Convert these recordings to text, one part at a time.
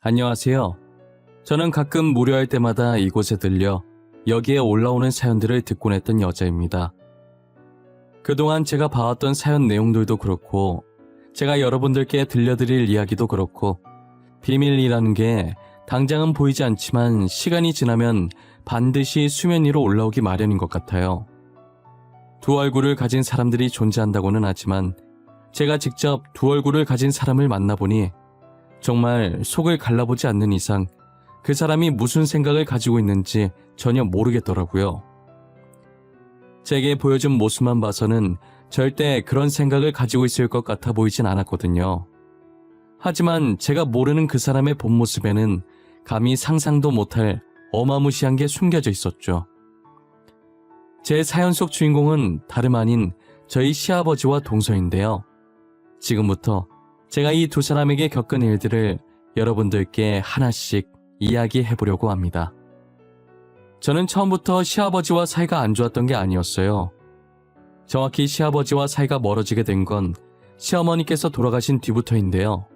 안녕하세요. 저는 가끔 무료할 때마다 이곳에 들려 여기에 올라오는 사연들을 듣곤 했던 여자입니다. 그동안 제가 봐왔던 사연 내용들도 그렇고 제가 여러분들께 들려드릴 이야기도 그렇고 비밀이라는 게 당장은 보이지 않지만 시간이 지나면 반드시 수면 위로 올라오기 마련인 것 같아요. 두 얼굴을 가진 사람들이 존재한다고는 하지만 제가 직접 두 얼굴을 가진 사람을 만나보니 정말 속을 갈라보지 않는 이상 그 사람이 무슨 생각을 가지고 있는지 전혀 모르겠더라고요. 제게 보여준 모습만 봐서는 절대 그런 생각을 가지고 있을 것 같아 보이진 않았거든요. 하지만 제가 모르는 그 사람의 본 모습에는 감히 상상도 못할 어마무시한 게 숨겨져 있었죠. 제 사연 속 주인공은 다름 아닌 저희 시아버지와 동서인데요. 지금부터 제가 이 두 사람에게 겪은 일들을 여러분들께 하나씩 이야기해보려고 합니다. 저는 처음부터 시아버지와 사이가 안 좋았던 게 아니었어요. 정확히 시아버지와 사이가 멀어지게 된 건 시어머니께서 돌아가신 뒤부터인데요.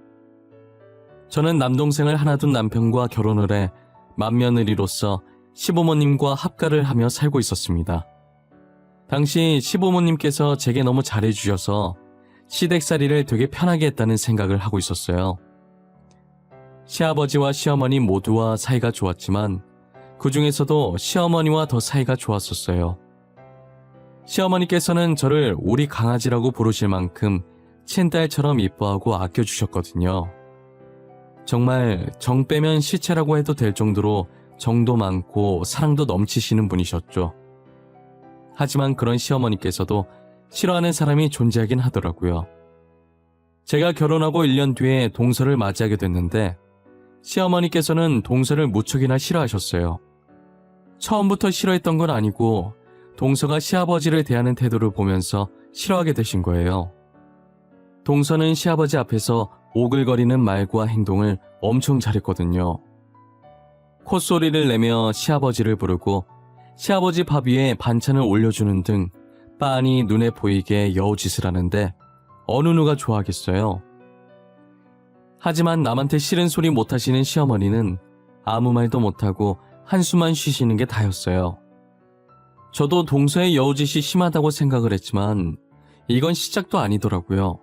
저는 남동생을 하나 둔 남편과 결혼을 해 맏며느리로서 시부모님과 합가를 하며 살고 있었습니다. 당시 시부모님께서 제게 너무 잘해주셔서 시댁살이를 되게 편하게 했다는 생각을 하고 있었어요. 시아버지와 시어머니 모두와 사이가 좋았지만 그 중에서도 시어머니와 더 사이가 좋았었어요. 시어머니께서는 저를 우리 강아지라고 부르실 만큼 친딸처럼 이뻐하고 아껴주셨거든요. 정말 정 빼면 시체라고 해도 될 정도로 정도 많고 사랑도 넘치시는 분이셨죠. 하지만 그런 시어머니께서도 싫어하는 사람이 존재하긴 하더라고요. 제가 결혼하고 1년 뒤에 동서를 맞이하게 됐는데 시어머니께서는 동서를 무척이나 싫어하셨어요. 처음부터 싫어했던 건 아니고 동서가 시아버지를 대하는 태도를 보면서 싫어하게 되신 거예요. 동서는 시아버지 앞에서 오글거리는 말과 행동을 엄청 잘했거든요. 콧소리를 내며 시아버지를 부르고 시아버지 밥 위에 반찬을 올려주는 등 빤히 눈에 보이게 여우짓을 하는데 어느 누가 좋아하겠어요. 하지만 남한테 싫은 소리 못하시는 시어머니는 아무 말도 못하고 한숨만 쉬시는 게 다였어요. 저도 동서의 여우짓이 심하다고 생각을 했지만 이건 시작도 아니더라고요.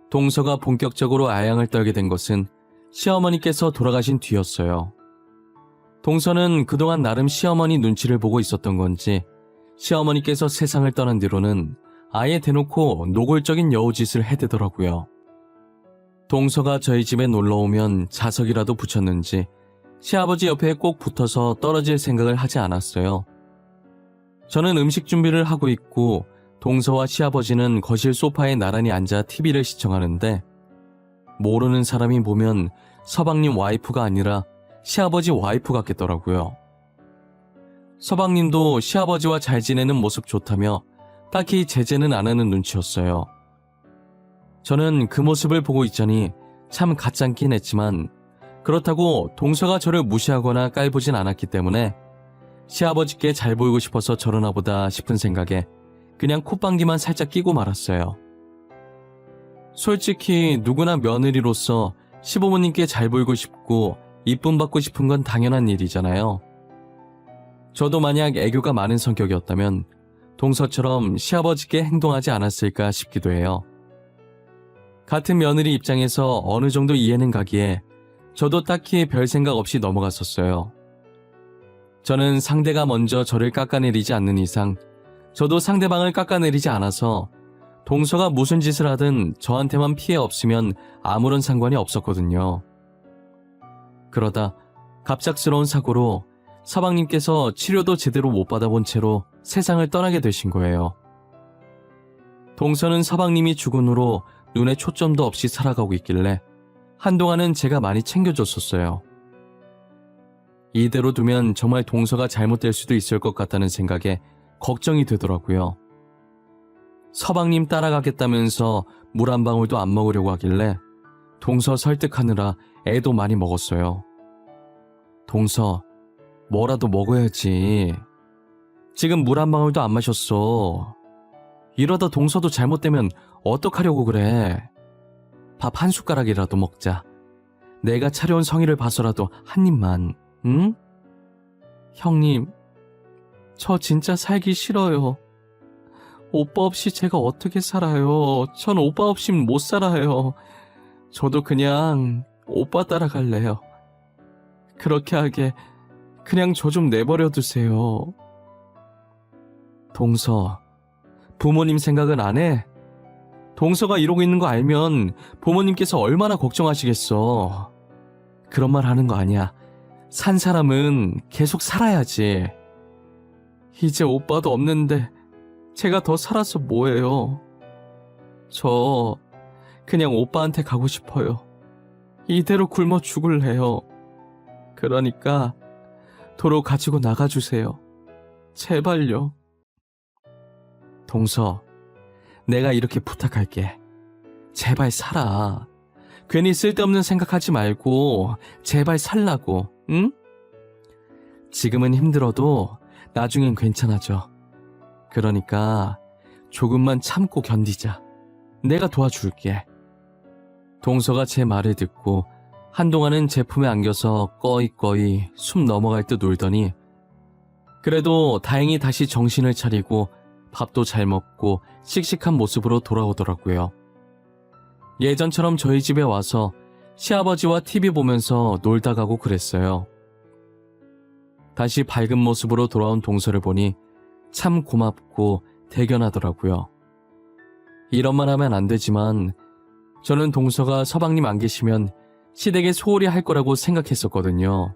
동서가 본격적으로 아양을 떨게 된 것은 시어머니께서 돌아가신 뒤였어요. 동서는 그동안 나름 시어머니 눈치를 보고 있었던 건지 시어머니께서 세상을 떠난 뒤로는 아예 대놓고 노골적인 여우짓을 해대더라고요. 동서가 저희 집에 놀러오면 자석이라도 붙였는지 시아버지 옆에 꼭 붙어서 떨어질 생각을 하지 않았어요. 저는 음식 준비를 하고 있고 동서와 시아버지는 거실 소파에 나란히 앉아 TV를 시청하는데 모르는 사람이 보면 서방님 와이프가 아니라 시아버지 와이프 같겠더라고요. 서방님도 시아버지와 잘 지내는 모습 좋다며 딱히 제재는 안 하는 눈치였어요. 저는 그 모습을 보고 있자니 참 가짠긴 했지만 그렇다고 동서가 저를 무시하거나 깔보진 않았기 때문에 시아버지께 잘 보이고 싶어서 저러나 보다 싶은 생각에 그냥 콧방귀만 살짝 끼고 말았어요. 솔직히 누구나 며느리로서 시부모님께 잘 보이고 싶고 이쁨 받고 싶은 건 당연한 일이잖아요. 저도 만약 애교가 많은 성격이었다면 동서처럼 시아버지께 행동하지 않았을까 싶기도 해요. 같은 며느리 입장에서 어느 정도 이해는 가기에 저도 딱히 별 생각 없이 넘어갔었어요. 저는 상대가 먼저 저를 깎아내리지 않는 이상 저도 상대방을 깎아내리지 않아서 동서가 무슨 짓을 하든 저한테만 피해 없으면 아무런 상관이 없었거든요. 그러다 갑작스러운 사고로 서방님께서 치료도 제대로 못 받아본 채로 세상을 떠나게 되신 거예요. 동서는 서방님이 죽은 후로 눈에 초점도 없이 살아가고 있길래 한동안은 제가 많이 챙겨줬었어요. 이대로 두면 정말 동서가 잘못될 수도 있을 것 같다는 생각에 걱정이 되더라고요. 서방님 따라가겠다면서 물 한 방울도 안 먹으려고 하길래 동서 설득하느라 애도 많이 먹었어요. 동서, 뭐라도 먹어야지. 지금 물 한 방울도 안 마셨어. 이러다 동서도 잘못되면 어떡하려고 그래. 밥 한 숟가락이라도 먹자. 내가 차려온 성의를 봐서라도 한 입만, 응? 형님, 저 진짜 살기 싫어요. 오빠 없이 제가 어떻게 살아요? 전 오빠 없이는 못 살아요. 저도 그냥 오빠 따라갈래요. 그렇게 하게 그냥 저 좀 내버려 두세요. 동서, 부모님 생각은 안 해? 동서가 이러고 있는 거 알면 부모님께서 얼마나 걱정하시겠어. 그런 말 하는 거 아니야. 산 사람은 계속 살아야지. 이제 오빠도 없는데 제가 더 살아서 뭐해요. 저 그냥 오빠한테 가고 싶어요. 이대로 굶어 죽을래요. 그러니까 도로 가지고 나가주세요. 제발요. 동서, 내가 이렇게 부탁할게. 제발 살아. 괜히 쓸데없는 생각하지 말고 제발 살라고, 응? 지금은 힘들어도 나중엔 괜찮아져. 그러니까 조금만 참고 견디자. 내가 도와줄게. 동서가 제 말을 듣고 한동안은 제 품에 안겨서 꺼이꺼이 숨 넘어갈 듯 울더니 그래도 다행히 다시 정신을 차리고 밥도 잘 먹고 씩씩한 모습으로 돌아오더라고요. 예전처럼 저희 집에 와서 시아버지와 TV 보면서 놀다 가고 그랬어요. 다시 밝은 모습으로 돌아온 동서를 보니 참 고맙고 대견하더라고요. 이런 말 하면 안 되지만 저는 동서가 서방님 안 계시면 시댁에 소홀히 할 거라고 생각했었거든요.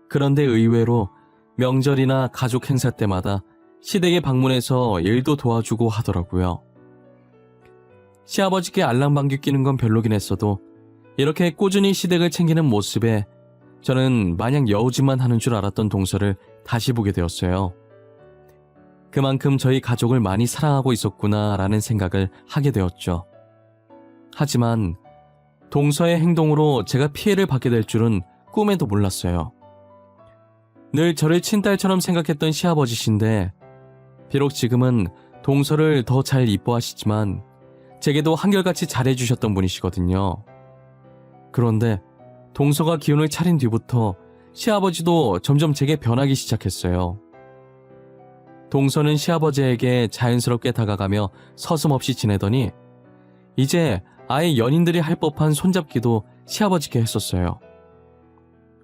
그런데 의외로 명절이나 가족 행사 때마다 시댁에 방문해서 일도 도와주고 하더라고요. 시아버지께 알랑방귀 끼는 건 별로긴 했어도 이렇게 꾸준히 시댁을 챙기는 모습에 저는 마냥 여우짓만 하는 줄 알았던 동서를 다시 보게 되었어요. 그만큼 저희 가족을 많이 사랑하고 있었구나라는 생각을 하게 되었죠. 하지만 동서의 행동으로 제가 피해를 받게 될 줄은 꿈에도 몰랐어요. 늘 저를 친딸처럼 생각했던 시아버지신데 비록 지금은 동서를 더 잘 이뻐하시지만 제게도 한결같이 잘해주셨던 분이시거든요. 그런데 동서가 기운을 차린 뒤부터 시아버지도 점점 제게 변하기 시작했어요. 동서는 시아버지에게 자연스럽게 다가가며 서슴없이 지내더니 이제 아예 연인들이 할 법한 손잡기도 시아버지께 했었어요.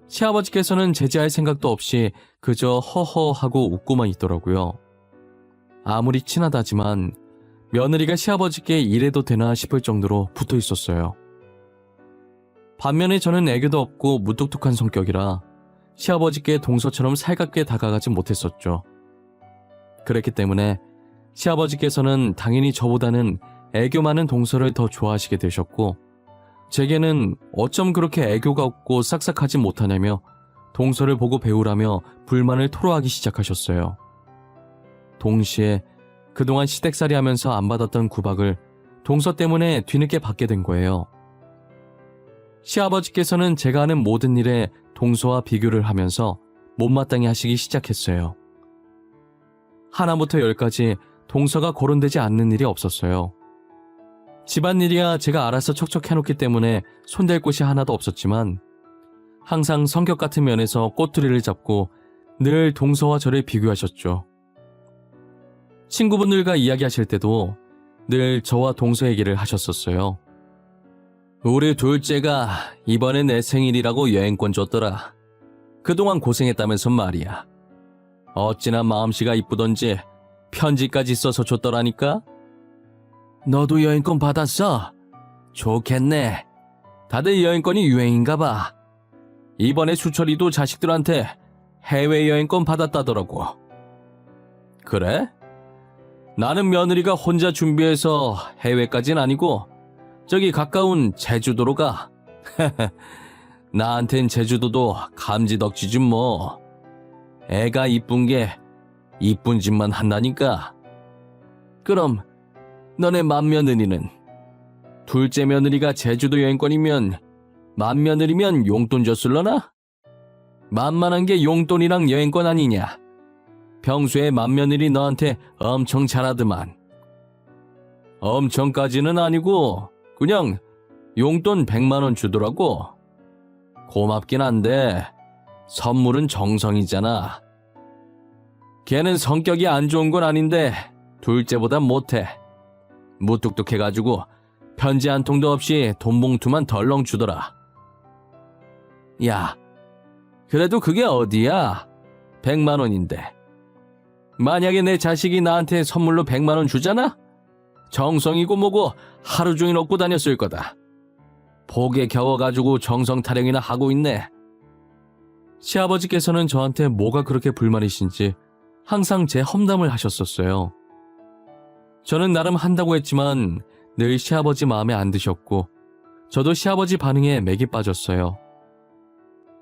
시아버지께서는 제지할 생각도 없이 그저 허허하고 웃고만 있더라고요. 아무리 친하다지만 며느리가 시아버지께 이래도 되나 싶을 정도로 붙어 있었어요. 반면에 저는 애교도 없고 무뚝뚝한 성격이라 시아버지께 동서처럼 살갑게 다가가지 못했었죠. 그랬기 때문에 시아버지께서는 당연히 저보다는 애교 많은 동서를 더 좋아하시게 되셨고 제게는 어쩜 그렇게 애교가 없고 싹싹하지 못하냐며 동서를 보고 배우라며 불만을 토로하기 시작하셨어요. 동시에 그동안 시댁살이 하면서 안 받았던 구박을 동서 때문에 뒤늦게 받게 된 거예요. 시아버지께서는 제가 하는 모든 일에 동서와 비교를 하면서 못마땅히 하시기 시작했어요. 하나부터 열까지 동서가 거론되지 않는 일이 없었어요. 집안일이야 제가 알아서 척척 해놓기 때문에 손댈 곳이 하나도 없었지만 항상 성격 같은 면에서 꼬투리를 잡고 늘 동서와 저를 비교하셨죠. 친구분들과 이야기하실 때도 늘 저와 동서 얘기를 하셨었어요. 우리 둘째가 이번에 내 생일이라고 여행권 줬더라. 그동안 고생했다면서 말이야. 어찌나 마음씨가 이쁘던지 편지까지 써서 줬더라니까. 너도 여행권 받았어? 좋겠네. 다들 여행권이 유행인가 봐. 이번에 수철이도 자식들한테 해외여행권 받았다더라고. 그래? 나는 며느리가 혼자 준비해서 해외까진 아니고 저기 가까운 제주도로 가. 나한텐 제주도도 감지덕지지 뭐. 애가 이쁜 게 이쁜 짓만 한다니까. 그럼 너네 맏며느리는? 둘째 며느리가 제주도 여행권이면 맏며느리면 용돈 줬을러나? 만만한 게 용돈이랑 여행권 아니냐. 평소에 맏며느리 너한테 엄청 잘하더만. 엄청까지는 아니고 그냥 용돈 100만 원 주더라고. 고맙긴 한데 선물은 정성이잖아. 걔는 성격이 안 좋은 건 아닌데 둘째보단 못해. 무뚝뚝해가지고 편지 한 통도 없이 돈 봉투만 덜렁 주더라. 야, 그래도 그게 어디야? 100만 원인데. 만약에 내 자식이 나한테 선물로 100만 원 주잖아? 정성이고 뭐고 하루 종일 얻고 다녔을 거다. 복에 겨워가지고 정성 타령이나 하고 있네. 시아버지께서는 저한테 뭐가 그렇게 불만이신지 항상 제 험담을 하셨었어요. 저는 나름 한다고 했지만 늘 시아버지 마음에 안 드셨고 저도 시아버지 반응에 맥이 빠졌어요.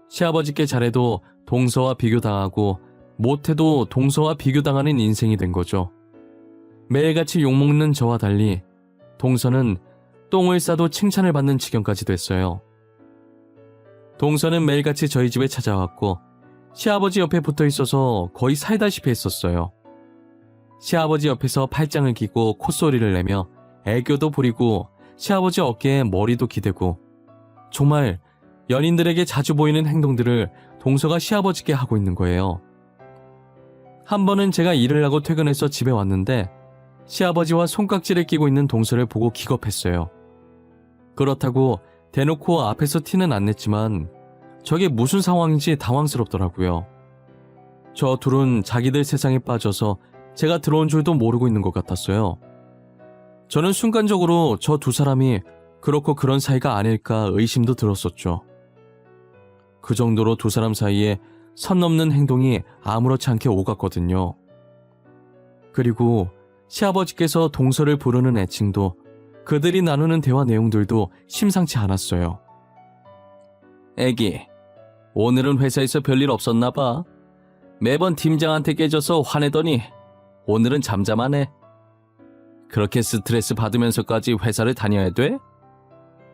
시아버지께 잘해도 동서와 비교당하고 못해도 동서와 비교당하는 인생이 된 거죠. 매일같이 욕먹는 저와 달리 동서는 똥을 싸도 칭찬을 받는 지경까지 됐어요. 동서는 매일같이 저희 집에 찾아왔고 시아버지 옆에 붙어 있어서 거의 살다시피 했었어요. 시아버지 옆에서 팔짱을 끼고 콧소리를 내며 애교도 부리고 시아버지 어깨에 머리도 기대고 정말 연인들에게 자주 보이는 행동들을 동서가 시아버지께 하고 있는 거예요. 한 번은 제가 일을 하고 퇴근해서 집에 왔는데 시아버지와 손깍지를 끼고 있는 동서를 보고 기겁했어요. 그렇다고 대놓고 앞에서 티는 안 냈지만 저게 무슨 상황인지 당황스럽더라고요. 저 둘은 자기들 세상에 빠져서 제가 들어온 줄도 모르고 있는 것 같았어요. 저는 순간적으로 저 두 사람이 그렇고 그런 사이가 아닐까 의심도 들었었죠. 그 정도로 두 사람 사이에 선 넘는 행동이 아무렇지 않게 오갔거든요. 그리고 시아버지께서 동서를 부르는 애칭도 그들이 나누는 대화 내용들도 심상치 않았어요. 애기, 오늘은 회사에서 별일 없었나 봐. 매번 팀장한테 깨져서 화내더니 오늘은 잠잠하네. 그렇게 스트레스 받으면서까지 회사를 다녀야 돼?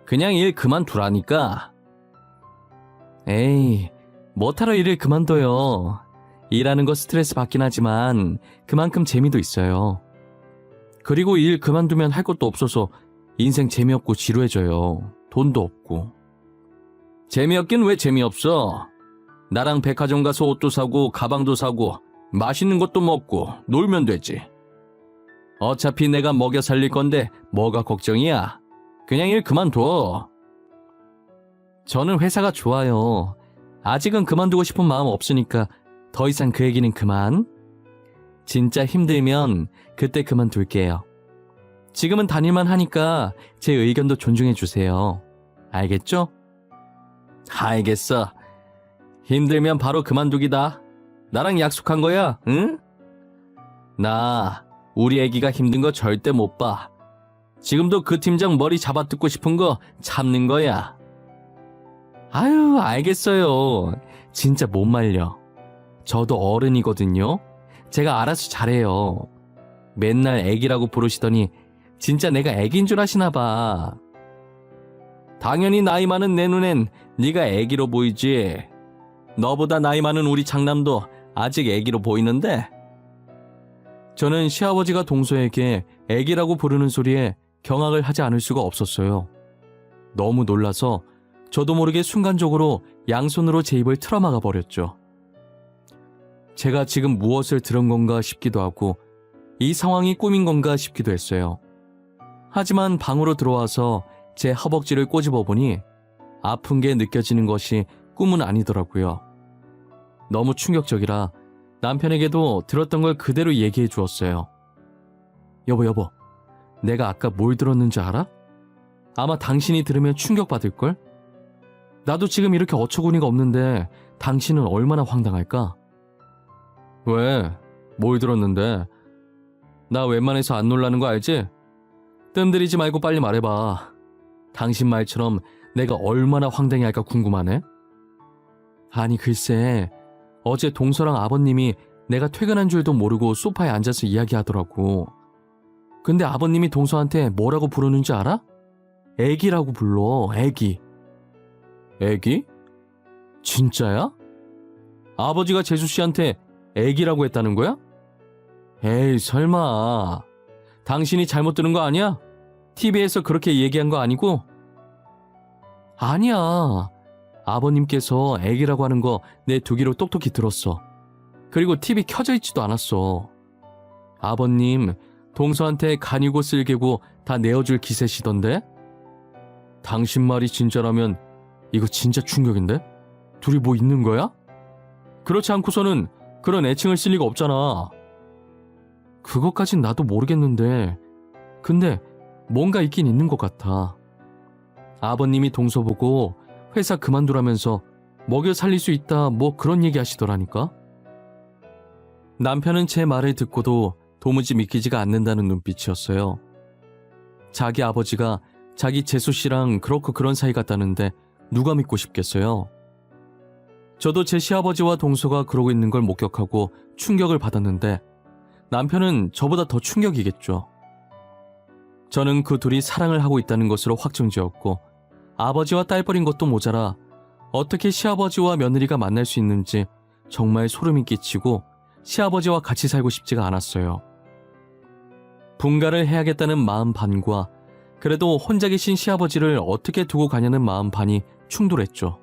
그냥 일 그만두라니까. 에이, 뭐하러 일을 그만둬요. 일하는 거 스트레스 받긴 하지만 그만큼 재미도 있어요. 그리고 일 그만두면 할 것도 없어서 인생 재미없고 지루해져요. 돈도 없고. 재미없긴 왜 재미없어? 나랑 백화점 가서 옷도 사고 가방도 사고 맛있는 것도 먹고 놀면 되지. 어차피 내가 먹여 살릴 건데 뭐가 걱정이야? 그냥 일 그만둬. 저는 회사가 좋아요. 아직은 그만두고 싶은 마음 없으니까 더 이상 그 얘기는 그만. 진짜 힘들면 그때 그만둘게요. 지금은 다닐만 하니까 제 의견도 존중해 주세요. 알겠죠? 알겠어. 힘들면 바로 그만두기다. 나랑 약속한 거야, 응? 나 우리 애기가 힘든 거 절대 못 봐. 지금도 그 팀장 머리 잡아뜯고 싶은 거 참는 거야. 아유, 알겠어요. 진짜 못 말려. 저도 어른이거든요. 제가 알아서 잘해요. 맨날 애기라고 부르시더니 진짜 내가 애기인 줄 아시나 봐. 당연히 나이 많은 내 눈엔 네가 애기로 보이지. 너보다 나이 많은 우리 장남도 아직 애기로 보이는데. 저는 시아버지가 동서에게 애기라고 부르는 소리에 경악을 하지 않을 수가 없었어요. 너무 놀라서 저도 모르게 순간적으로 양손으로 제 입을 틀어막아 버렸죠. 제가 지금 무엇을 들은 건가 싶기도 하고 이 상황이 꿈인 건가 싶기도 했어요. 하지만 방으로 들어와서 제 허벅지를 꼬집어 보니 아픈 게 느껴지는 것이 꿈은 아니더라고요. 너무 충격적이라 남편에게도 들었던 걸 그대로 얘기해 주었어요. 여보, 내가 아까 뭘 들었는지 알아? 아마 당신이 들으면 충격받을걸? 나도 지금 이렇게 어처구니가 없는데 당신은 얼마나 황당할까? 왜? 뭘 들었는데? 나 웬만해서 안 놀라는 거 알지? 뜸들이지 말고 빨리 말해봐. 당신 말처럼 내가 얼마나 황당해할까 궁금하네? 아니 글쎄, 어제 동서랑 아버님이 내가 퇴근한 줄도 모르고 소파에 앉아서 이야기하더라고. 근데 아버님이 동서한테 뭐라고 부르는지 알아? 애기라고 불러, 애기. 애기? 진짜야? 아버지가 재수씨한테 애기라고 했다는 거야? 에이, 설마. 당신이 잘못 들은 거 아니야? TV에서 그렇게 얘기한 거 아니고? 아니야. 아버님께서 애기라고 하는 거 내 두 귀로 똑똑히 들었어. 그리고 TV 켜져 있지도 않았어. 아버님, 동서한테 간이고 쓸개고 다 내어줄 기세시던데? 당신 말이 진짜라면 이거 진짜 충격인데? 둘이 뭐 있는 거야? 그렇지 않고서는 그런 애칭을 쓸 리가 없잖아. 그것까진 나도 모르겠는데 근데 뭔가 있긴 있는 것 같아. 아버님이 동서 보고 회사 그만두라면서 먹여 살릴 수 있다 뭐 그런 얘기 하시더라니까. 남편은 제 말을 듣고도 도무지 믿기지가 않는다는 눈빛이었어요. 자기 아버지가 자기 재수 씨랑 그렇고 그런 사이 같다는데 누가 믿고 싶겠어요. 저도 제 시아버지와 동서가 그러고 있는 걸 목격하고 충격을 받았는데 남편은 저보다 더 충격이겠죠. 저는 그 둘이 사랑을 하고 있다는 것으로 확정지었고 아버지와 딸뻘인 것도 모자라 어떻게 시아버지와 며느리가 만날 수 있는지 정말 소름이 끼치고 시아버지와 같이 살고 싶지가 않았어요. 분가를 해야겠다는 마음 반과 그래도 혼자 계신 시아버지를 어떻게 두고 가냐는 마음 반이 충돌했죠.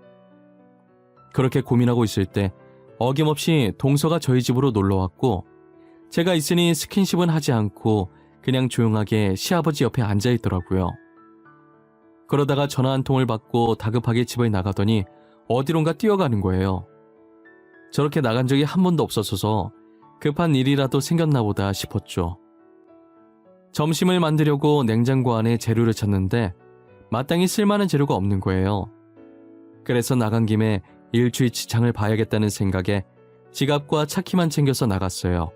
그렇게 고민하고 있을 때 어김없이 동서가 저희 집으로 놀러왔고 제가 있으니 스킨십은 하지 않고 그냥 조용하게 시아버지 옆에 앉아있더라고요. 그러다가 전화 한 통을 받고 다급하게 집을 나가더니 어디론가 뛰어가는 거예요. 저렇게 나간 적이 한 번도 없었어서 급한 일이라도 생겼나 보다 싶었죠. 점심을 만들려고 냉장고 안에 재료를 찾는데 마땅히 쓸만한 재료가 없는 거예요. 그래서 나간 김에 일주일치장을 봐야겠다는 생각에 지갑과 차키만 챙겨서 나갔어요.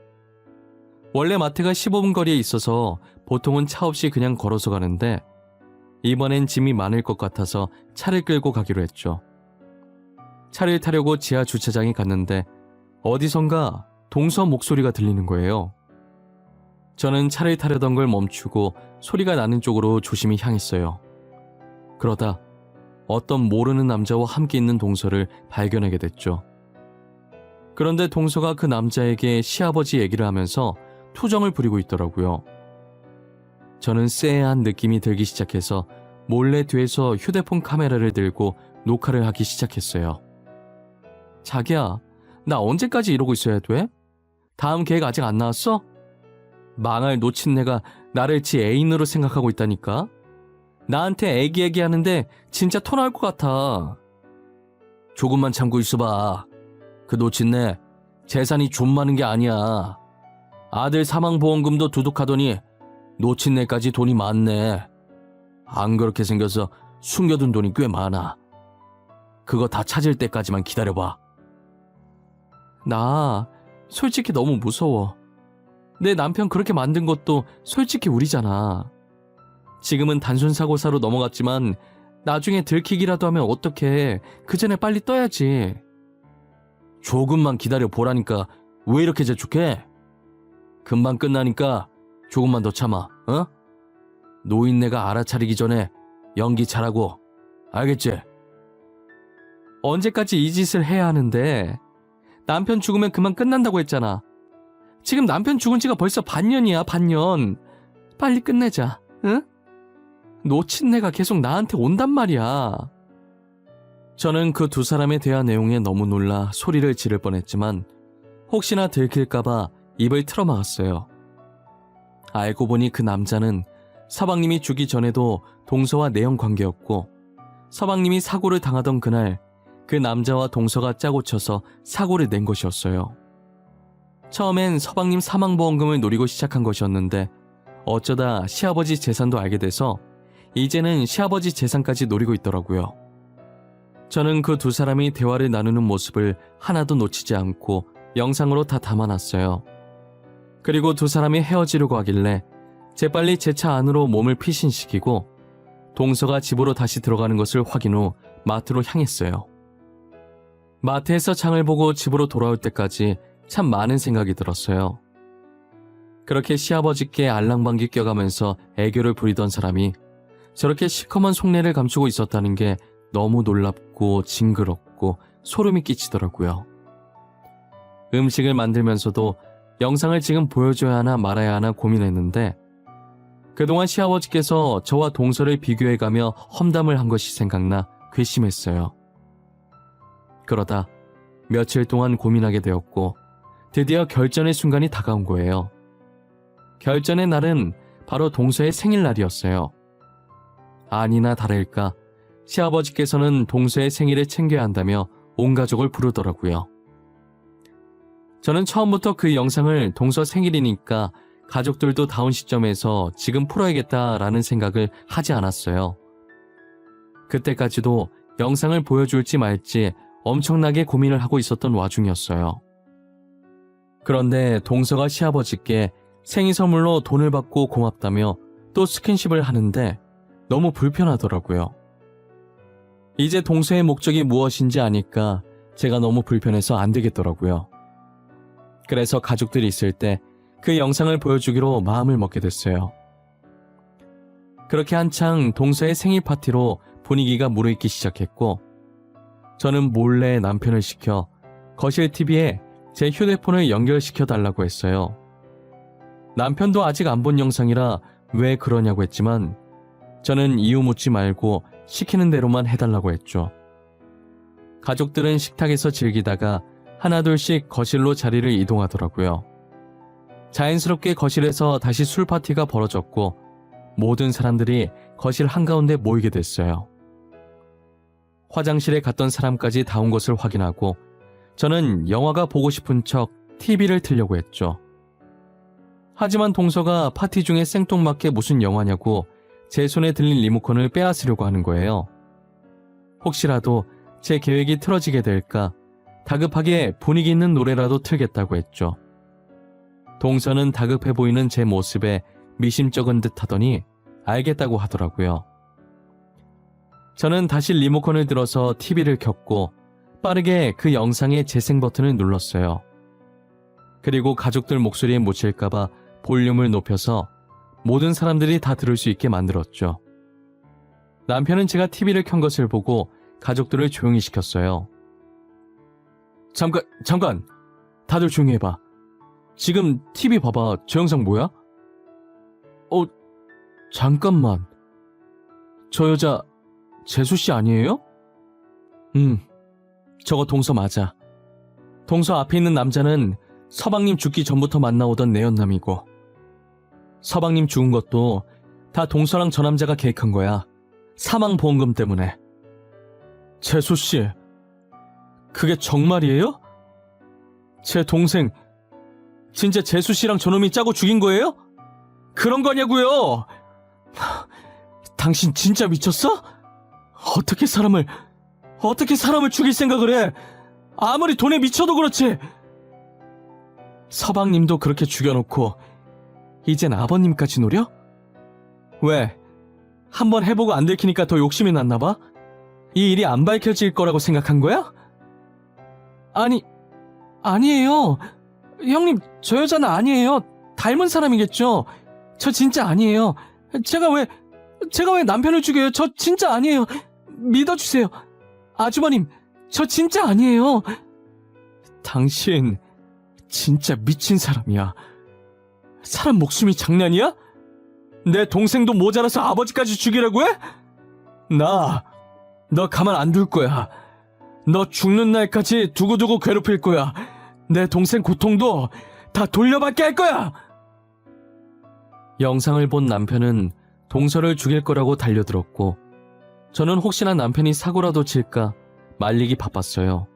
원래 마트가 15분 거리에 있어서 보통은 차 없이 그냥 걸어서 가는데 이번엔 짐이 많을 것 같아서 차를 끌고 가기로 했죠. 차를 타려고 지하 주차장에 갔는데 어디선가 동서 목소리가 들리는 거예요. 저는 차를 타려던 걸 멈추고 소리가 나는 쪽으로 조심히 향했어요. 그러다 어떤 모르는 남자와 함께 있는 동서를 발견하게 됐죠. 그런데 동서가 그 남자에게 시아버지 얘기를 하면서 투정을 부리고 있더라고요. 저는 쎄한 느낌이 들기 시작해서 몰래 뒤에서 휴대폰 카메라를 들고 녹화를 하기 시작했어요. 자기야, 나 언제까지 이러고 있어야 돼? 다음 계획 아직 안 나왔어? 망할 노친네가 나를 지 애인으로 생각하고 있다니까? 나한테 애기 하는데 진짜 토 나올 것 같아. 조금만 참고 있어봐. 그 노친네 재산이 좀 많은 게 아니야. 아들 사망보험금도 두둑하더니 노친네까지 돈이 많네. 안 그렇게 생겨서 숨겨둔 돈이 꽤 많아. 그거 다 찾을 때까지만 기다려봐. 나 솔직히 너무 무서워. 내 남편 그렇게 만든 것도 솔직히 우리잖아. 지금은 단순 사고사로 넘어갔지만 나중에 들키기라도 하면 어떡해. 그 전에 빨리 떠야지. 조금만 기다려 보라니까 왜 이렇게 재촉해? 금방 끝나니까 조금만 더 참아, 어? 노인네가 알아차리기 전에 연기 잘하고, 알겠지? 언제까지 이 짓을 해야 하는데? 남편 죽으면 그만 끝난다고 했잖아. 지금 남편 죽은 지가 벌써 반년이야, 반년. 빨리 끝내자, 응? 노친네가 계속 나한테 온단 말이야. 저는 그 두 사람의 대화 내용에 너무 놀라 소리를 지를 뻔했지만 혹시나 들킬까봐 입을 틀어막았어요. 알고 보니 그 남자는 서방님이 죽기 전에도 동서와 내연 관계였고 서방님이 사고를 당하던 그날 그 남자와 동서가 짜고 쳐서 사고를 낸 것이었어요. 처음엔 서방님 사망보험금을 노리고 시작한 것이었는데 어쩌다 시아버지 재산도 알게 돼서 이제는 시아버지 재산까지 노리고 있더라고요. 저는 그 두 사람이 대화를 나누는 모습을 하나도 놓치지 않고 영상으로 다 담아놨어요. 그리고 두 사람이 헤어지려고 하길래 재빨리 제 차 안으로 몸을 피신시키고 동서가 집으로 다시 들어가는 것을 확인 후 마트로 향했어요. 마트에서 장을 보고 집으로 돌아올 때까지 참 많은 생각이 들었어요. 그렇게 시아버지께 알랑방귀 껴가면서 애교를 부리던 사람이 저렇게 시커먼 속내를 감추고 있었다는 게 너무 놀랍고 징그럽고 소름이 끼치더라고요. 음식을 만들면서도 영상을 지금 보여줘야 하나 말아야 하나 고민했는데 그동안 시아버지께서 저와 동서를 비교해가며 험담을 한 것이 생각나 괘씸했어요. 그러다 며칠 동안 고민하게 되었고 드디어 결전의 순간이 다가온 거예요. 결전의 날은 바로 동서의 생일날이었어요. 아니나 다를까 시아버지께서는 동서의 생일을 챙겨야 한다며 온 가족을 부르더라고요. 저는 처음부터 그 영상을 동서 생일이니까 가족들도 다운 시점에서 지금 풀어야겠다라는 생각을 하지 않았어요. 그때까지도 영상을 보여줄지 말지 엄청나게 고민을 하고 있었던 와중이었어요. 그런데 동서가 시아버지께 생일 선물로 돈을 받고 고맙다며 또 스킨십을 하는데 너무 불편하더라고요. 이제 동서의 목적이 무엇인지 아니까 제가 너무 불편해서 안 되겠더라고요. 그래서 가족들이 있을 때 그 영상을 보여주기로 마음을 먹게 됐어요. 그렇게 한창 동서의 생일 파티로 분위기가 무르익기 시작했고 저는 몰래 남편을 시켜 거실 TV에 제 휴대폰을 연결시켜 달라고 했어요. 남편도 아직 안 본 영상이라 왜 그러냐고 했지만 저는 이유 묻지 말고 시키는 대로만 해달라고 했죠. 가족들은 식탁에서 즐기다가 하나둘씩 거실로 자리를 이동하더라고요. 자연스럽게 거실에서 다시 술 파티가 벌어졌고 모든 사람들이 거실 한가운데 모이게 됐어요. 화장실에 갔던 사람까지 다 온 것을 확인하고 저는 영화가 보고 싶은 척 TV를 틀려고 했죠. 하지만 동서가 파티 중에 생뚱맞게 무슨 영화냐고 제 손에 들린 리모컨을 빼앗으려고 하는 거예요. 혹시라도 제 계획이 틀어지게 될까 다급하게 분위기 있는 노래라도 틀겠다고 했죠. 동서는 다급해 보이는 제 모습에 미심쩍은 듯 하더니 알겠다고 하더라고요. 저는 다시 리모컨을 들어서 TV를 켰고 빠르게 그 영상의 재생 버튼을 눌렀어요. 그리고 가족들 목소리에 묻힐까봐 볼륨을 높여서 모든 사람들이 다 들을 수 있게 만들었죠. 남편은 제가 TV를 켠 것을 보고 가족들을 조용히 시켰어요. 잠깐! 다들 조용히 해봐. 지금 TV 봐봐. 저 영상 뭐야? 잠깐만. 저 여자 재수씨 아니에요? 저거 동서 맞아. 동서 앞에 있는 남자는 서방님 죽기 전부터 만나오던 내 연남이고 서방님 죽은 것도 다 동서랑 저 남자가 계획한 거야. 사망보험금 때문에. 재수씨, 그게 정말이에요? 제 동생 진짜 재수씨랑 저놈이 짜고 죽인 거예요? 그런 거냐고요? 당신 진짜 미쳤어? 어떻게 사람을 죽일 생각을 해? 아무리 돈에 미쳐도 그렇지. 서방님도 그렇게 죽여놓고 이젠 아버님까지 노려? 왜? 한번 해보고 안 들키니까 더 욕심이 났나 봐? 이 일이 안 밝혀질 거라고 생각한 거야? 아니에요. 형님, 저 여자는 아니에요. 닮은 사람이겠죠. 저 진짜 아니에요. 제가 왜 남편을 죽여요? 저 진짜 아니에요. 믿어주세요. 아주버님, 저 진짜 아니에요. 당신 진짜 미친 사람이야. 사람 목숨이 장난이야? 내 동생도 모자라서 아버지까지 죽이라고 해? 너 가만 안 둘 거야. 너 죽는 날까지 두고두고 괴롭힐 거야. 내 동생 고통도 다 돌려받게 할 거야. 영상을 본 남편은 동서를 죽일 거라고 달려들었고 저는 혹시나 남편이 사고라도 칠까 말리기 바빴어요.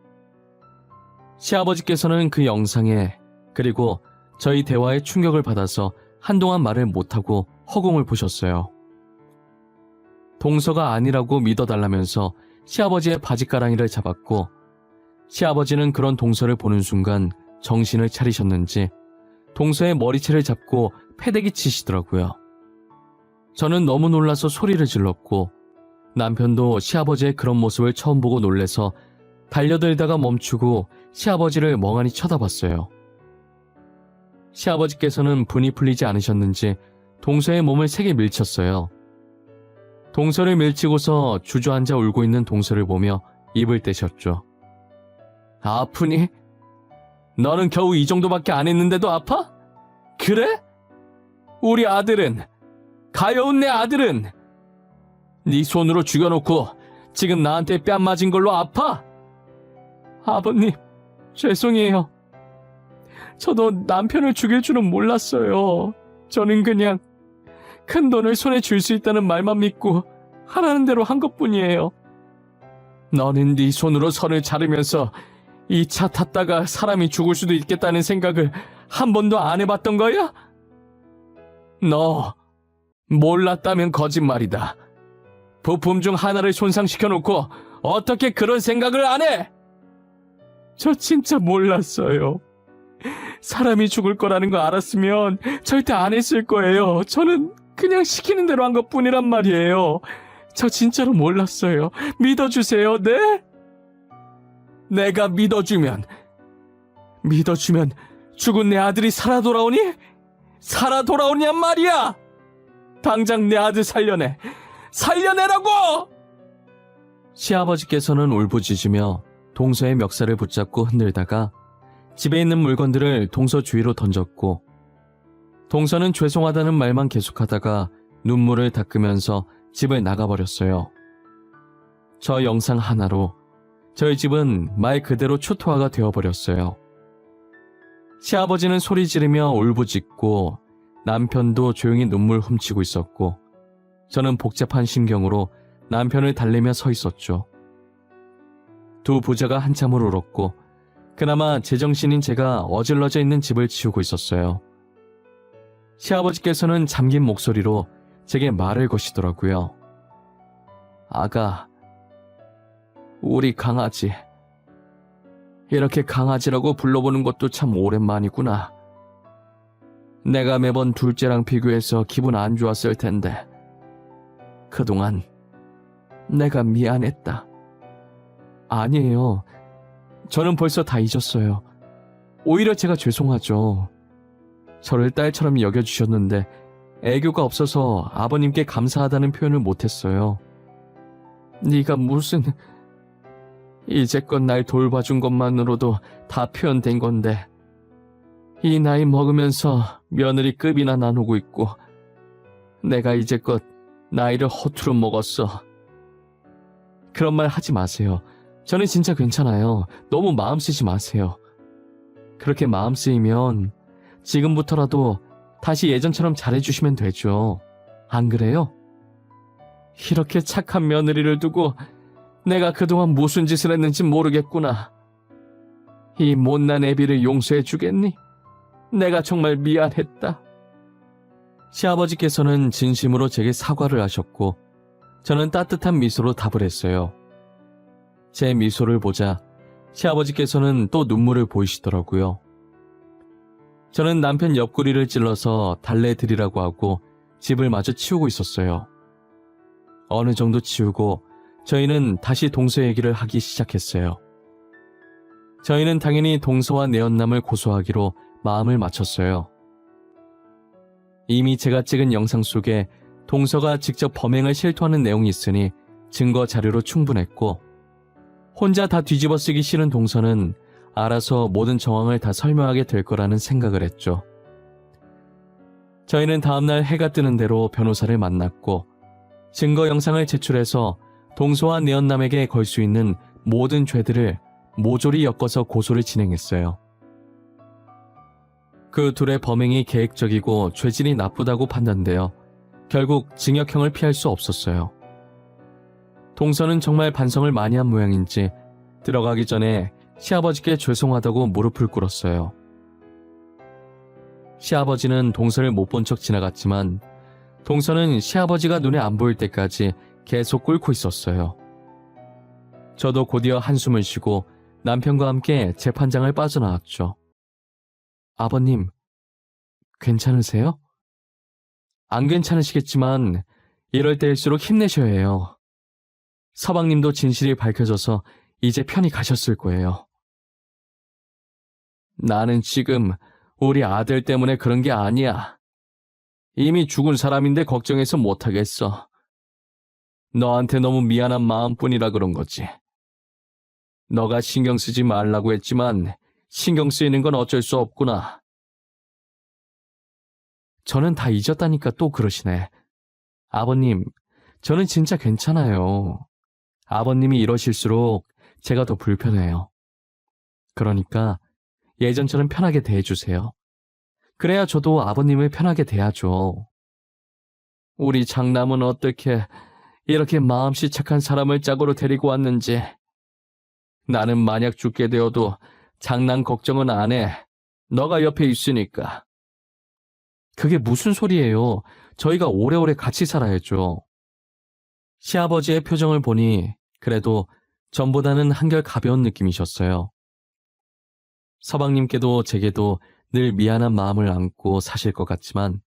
시아버지께서는 그 영상에 그리고 저희 대화에 충격을 받아서 한동안 말을 못하고 허공을 보셨어요. 동서가 아니라고 믿어달라면서 시아버지의 바지가랑이를 잡았고 시아버지는 그런 동서를 보는 순간 정신을 차리셨는지 동서의 머리채를 잡고 패대기 치시더라고요. 저는 너무 놀라서 소리를 질렀고 남편도 시아버지의 그런 모습을 처음 보고 놀래서 달려들다가 멈추고 시아버지를 멍하니 쳐다봤어요. 시아버지께서는 분이 풀리지 않으셨는지 동서의 몸을 세게 밀쳤어요. 동서를 밀치고서 주저앉아 울고 있는 동서를 보며 입을 떼셨죠. 아프니? 너는 겨우 이 정도밖에 안 했는데도 아파? 그래? 우리 아들은, 가여운 내 아들은 네 손으로 죽여놓고 지금 나한테 뺨 맞은 걸로 아파? 아버님, 죄송해요. 저도 남편을 죽일 줄은 몰랐어요. 저는 그냥 큰 돈을 손에 쥘 수 있다는 말만 믿고 하라는 대로 한 것뿐이에요. 너는 네 손으로 선을 자르면서 이 차 탔다가 사람이 죽을 수도 있겠다는 생각을 한 번도 안 해봤던 거야? 너 몰랐다면 거짓말이다. 부품 중 하나를 손상시켜놓고 어떻게 그런 생각을 안 해? 저 진짜 몰랐어요. 사람이 죽을 거라는 거 알았으면 절대 안 했을 거예요. 저는 그냥 시키는 대로 한 것뿐이란 말이에요. 저 진짜로 몰랐어요. 믿어주세요, 네? 내가 믿어주면 죽은 내 아들이 살아 돌아오니? 살아 돌아오냔 말이야! 당장 내 아들 살려내라고! 시아버지께서는 울부짖으며 동서의 멱살을 붙잡고 흔들다가 집에 있는 물건들을 동서 주위로 던졌고, 동서는 죄송하다는 말만 계속하다가 눈물을 닦으면서 집을 나가버렸어요. 저 영상 하나로 저희 집은 말 그대로 초토화가 되어버렸어요. 시아버지는 소리 지르며 울부짖고 남편도 조용히 눈물 훔치고 있었고, 저는 복잡한 심경으로 남편을 달래며 서 있었죠. 두 부자가 한참을 울었고 그나마 제정신인 제가 어질러져 있는 집을 치우고 있었어요. 시아버지께서는 잠긴 목소리로 제게 말을 거시더라고요. 아가, 우리 강아지. 이렇게 강아지라고 불러보는 것도 참 오랜만이구나. 내가 매번 둘째랑 비교해서 기분 안 좋았을 텐데 그동안 내가 미안했다. 아니에요. 저는 벌써 다 잊었어요. 오히려 제가 죄송하죠. 저를 딸처럼 여겨주셨는데 애교가 없어서 아버님께 감사하다는 표현을 못했어요. 네가 무슨... 이제껏 날 돌봐준 것만으로도 다 표현된 건데 이 나이 먹으면서 며느리급이나 나누고 있고 내가 이제껏 나이를 허투루 먹었어. 그런 말 하지 마세요. 저는 진짜 괜찮아요. 너무 마음 쓰지 마세요. 그렇게 마음 쓰이면 지금부터라도 다시 예전처럼 잘해주시면 되죠. 안 그래요? 이렇게 착한 며느리를 두고 내가 그동안 무슨 짓을 했는지 모르겠구나. 이 못난 애비를 용서해 주겠니? 내가 정말 미안했다. 시아버지께서는 진심으로 제게 사과를 하셨고 저는 따뜻한 미소로 답을 했어요. 제 미소를 보자 시아버지께서는 또 눈물을 보이시더라고요. 저는 남편 옆구리를 찔러서 달래드리라고 하고 집을 마저 치우고 있었어요. 어느 정도 치우고 저희는 다시 동서 얘기를 하기 시작했어요. 저희는 당연히 동서와 내연남을 고소하기로 마음을 맞췄어요. 이미 제가 찍은 영상 속에 동서가 직접 범행을 실토하는 내용이 있으니 증거 자료로 충분했고 혼자 다 뒤집어 쓰기 싫은 동서는 알아서 모든 정황을 다 설명하게 될 거라는 생각을 했죠. 저희는 다음날 해가 뜨는 대로 변호사를 만났고 증거 영상을 제출해서 동서와 내연남에게 걸 수 있는 모든 죄들을 모조리 엮어서 고소를 진행했어요. 그 둘의 범행이 계획적이고 죄질이 나쁘다고 판단되어 결국 징역형을 피할 수 없었어요. 동서는 정말 반성을 많이 한 모양인지 들어가기 전에 시아버지께 죄송하다고 무릎을 꿇었어요. 시아버지는 동서를 못 본 척 지나갔지만 동서는 시아버지가 눈에 안 보일 때까지 계속 꿇고 있었어요. 저도 곧이어 한숨을 쉬고 남편과 함께 재판장을 빠져나왔죠. 아버님, 괜찮으세요? 안 괜찮으시겠지만 이럴 때일수록 힘내셔야 해요. 서방님도 진실이 밝혀져서 이제 편히 가셨을 거예요. 나는 지금 우리 아들 때문에 그런 게 아니야. 이미 죽은 사람인데 걱정해서 못하겠어. 너한테 너무 미안한 마음뿐이라 그런 거지. 너가 신경 쓰지 말라고 했지만 신경 쓰이는 건 어쩔 수 없구나. 저는 다 잊었다니까 또 그러시네. 아버님, 저는 진짜 괜찮아요. 아버님이 이러실수록 제가 더 불편해요. 그러니까 예전처럼 편하게 대해주세요. 그래야 저도 아버님을 편하게 대하죠. 우리 장남은 어떻게 이렇게 마음씨 착한 사람을 짝으로 데리고 왔는지. 나는 만약 죽게 되어도 장남 걱정은 안 해. 너가 옆에 있으니까. 그게 무슨 소리예요? 저희가 오래오래 같이 살아야죠. 시아버지의 표정을 보니 그래도 전보다는 한결 가벼운 느낌이셨어요. 서방님께도 제게도 늘 미안한 마음을 안고 사실 것 같지만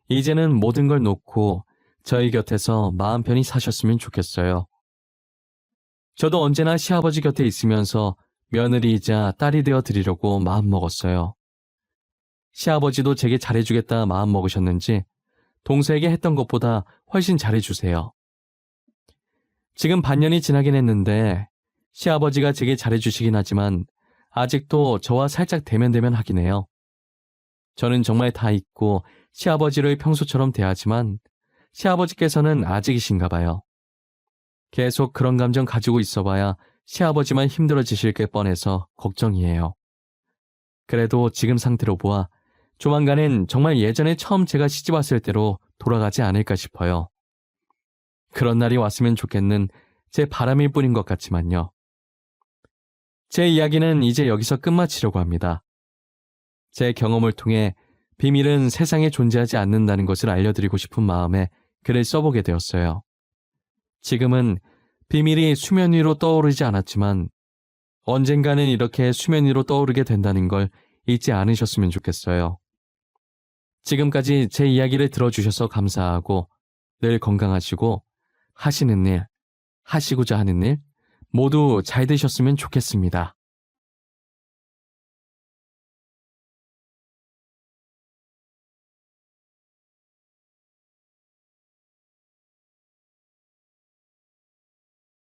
이제는 모든 걸 놓고 저희 곁에서 마음 편히 사셨으면 좋겠어요. 저도 언제나 시아버지 곁에 있으면서 며느리이자 딸이 되어 드리려고 마음먹었어요. 시아버지도 제게 잘해주겠다 마음먹으셨는지 동서에게 했던 것보다 훨씬 잘해주세요. 지금 반년이 지나긴 했는데 시아버지가 제게 잘해주시긴 하지만 아직도 저와 살짝 대면대면 하긴 해요. 저는 정말 다 잊고 시아버지를 평소처럼 대하지만 시아버지께서는 아직이신가 봐요. 계속 그런 감정 가지고 있어봐야 시아버지만 힘들어지실 게 뻔해서 걱정이에요. 그래도 지금 상태로 보아 조만간엔 정말 예전에 처음 제가 시집왔을 때로 돌아가지 않을까 싶어요. 그런 날이 왔으면 좋겠는 제 바람일 뿐인 것 같지만요. 제 이야기는 이제 여기서 끝마치려고 합니다. 제 경험을 통해 비밀은 세상에 존재하지 않는다는 것을 알려드리고 싶은 마음에 글을 써보게 되었어요. 지금은 비밀이 수면 위로 떠오르지 않았지만 언젠가는 이렇게 수면 위로 떠오르게 된다는 걸 잊지 않으셨으면 좋겠어요. 지금까지 제 이야기를 들어주셔서 감사하고 늘 건강하시고 하시는 일, 하시고자 하는 일 모두 잘 되셨으면 좋겠습니다.